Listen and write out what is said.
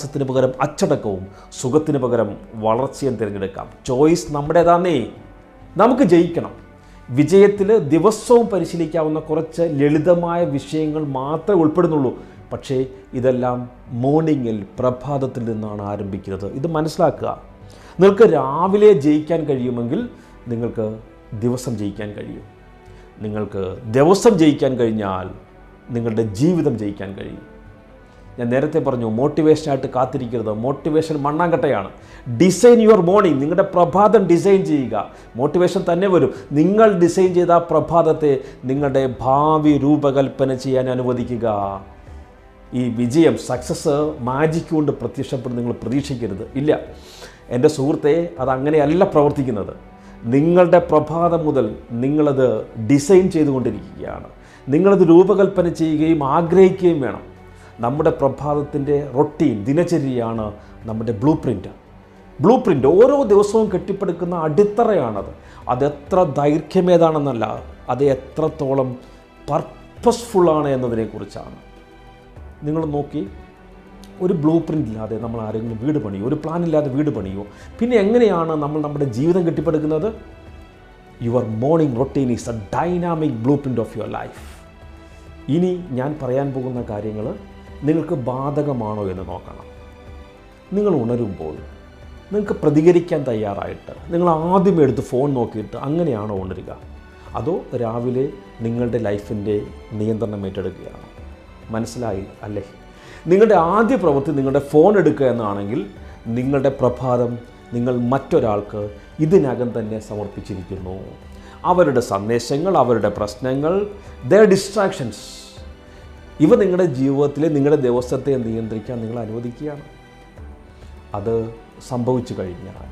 പ്രയാസത്തിന് പകരം അച്ചടക്കവും, സുഖത്തിന് പകരം വളർച്ചയും തിരഞ്ഞെടുക്കാം. ചോയ്സ് നമ്മുടേതാന്നേ. നമുക്ക് ജയിക്കണം. വിജയത്തിൽ ദിവസവും പരിശീലിക്കാവുന്ന കുറച്ച് ലളിതമായ വിഷയങ്ങൾ മാത്രമേ ഉൾപ്പെടുന്നുള്ളൂ. പക്ഷേ ഇതെല്ലാം മോർണിംഗിൽ, പ്രഭാതത്തിൽ നിന്നാണ് ആരംഭിക്കുന്നത്. ഇത് മനസ്സിലാക്കുക. നിങ്ങൾക്ക് രാവിലെ ജയിക്കാൻ കഴിയുമെങ്കിൽ നിങ്ങൾക്ക് ദിവസം ജയിക്കാൻ കഴിയും. നിങ്ങൾക്ക് ദിവസം ജയിക്കാൻ കഴിഞ്ഞാൽ നിങ്ങളുടെ ജീവിതം ജയിക്കാൻ കഴിയും. ഞാൻ നേരത്തെ പറഞ്ഞു, മോട്ടിവേഷനായിട്ട് കാത്തിരിക്കരുത്. മോട്ടിവേഷൻ മണ്ണാങ്കട്ടയാണ്. Design your morning. നിങ്ങളുടെ പ്രഭാതം ഡിസൈൻ ചെയ്യുക. മോട്ടിവേഷൻ തന്നെ വരും. നിങ്ങൾ ഡിസൈൻ ചെയ്ത ആ പ്രഭാതത്തെ നിങ്ങളുടെ ഭാവി രൂപകൽപ്പന ചെയ്യാൻ അനുവദിക്കുക. ഈ വിജയം, സക്സസ് മാജിക് കൊണ്ട് പ്രത്യക്ഷപ്പെട്ട് നിങ്ങൾ പ്രതീക്ഷിക്കരുത്. ഇല്ല എൻ്റെ സുഹൃത്തെ, അതങ്ങനെയല്ല പ്രവർത്തിക്കുന്നത്. നിങ്ങളുടെ പ്രഭാതം മുതൽ നിങ്ങളത് ഡിസൈൻ ചെയ്തുകൊണ്ടിരിക്കുകയാണ്. നിങ്ങളത് രൂപകൽപ്പന ചെയ്യുകയും ആഗ്രഹിക്കുകയും വേണം. നമ്മുടെ പ്രഭാതത്തിൻ്റെ റൊട്ടീൻ, ദിനചര്യയാണ് നമ്മുടെ ബ്ലൂ പ്രിൻ്റ്. ഓരോ ദിവസവും കെട്ടിപ്പടുക്കുന്ന അടിത്തറയാണത്. അതെത്ര ദൈർഘ്യമേതാണെന്നല്ല, അത് എത്രത്തോളം പർപ്പസ്ഫുള്ളാണ് എന്നതിനെക്കുറിച്ചാണ്. നിങ്ങൾ നോക്കി, ഒരു ബ്ലൂ പ്രിൻ്റ് ഇല്ലാതെ നമ്മൾ ആരെങ്കിലും വീട് പണിയോ, ഒരു പ്ലാൻ ഇല്ലാതെ വീട് പണിയോ? പിന്നെ എങ്ങനെയാണ് നമ്മൾ നമ്മുടെ ജീവിതം കെട്ടിപ്പടുക്കുന്നത്? Your morning routine is a dynamic blueprint of your life. ഇനി ഞാൻ പറയാൻ പോകുന്ന കാര്യങ്ങൾ നിങ്ങൾക്ക് ബാധകമാണോ എന്ന് നോക്കണം. നിങ്ങൾ ഉണരുമ്പോൾ നിങ്ങൾക്ക് പ്രതികരിക്കാൻ തയ്യാറായിട്ട് നിങ്ങൾ ആദ്യം എടുത്ത് ഫോൺ നോക്കിയിട്ട് അങ്ങനെയാണോ ഉണരുക? അതോ രാവിലെ നിങ്ങളുടെ ലൈഫിൻ്റെ നിയന്ത്രണം ഏറ്റെടുക്കുകയാണോ? മനസ്സിലായി അല്ലേ? നിങ്ങളുടെ ആദ്യ പ്രവൃത്തി നിങ്ങളുടെ ഫോൺ എടുക്കുക എന്നാണെങ്കിൽ നിങ്ങളുടെ പ്രഭാതം നിങ്ങൾ മറ്റൊരാൾക്ക് ഇതിനകം തന്നെ സമർപ്പിച്ചിരിക്കുന്നു. അവരുടെ സന്ദേശങ്ങൾ, അവരുടെ പ്രശ്നങ്ങൾ, their distractions, ഇവ നിങ്ങളുടെ ജീവിതത്തിലെ നിങ്ങളുടെ ദിവസത്തെ നിയന്ത്രിക്കാൻ നിങ്ങൾ അനുവദിക്കുകയാണ്. അത് സംഭവിച്ചു കഴിഞ്ഞാൽ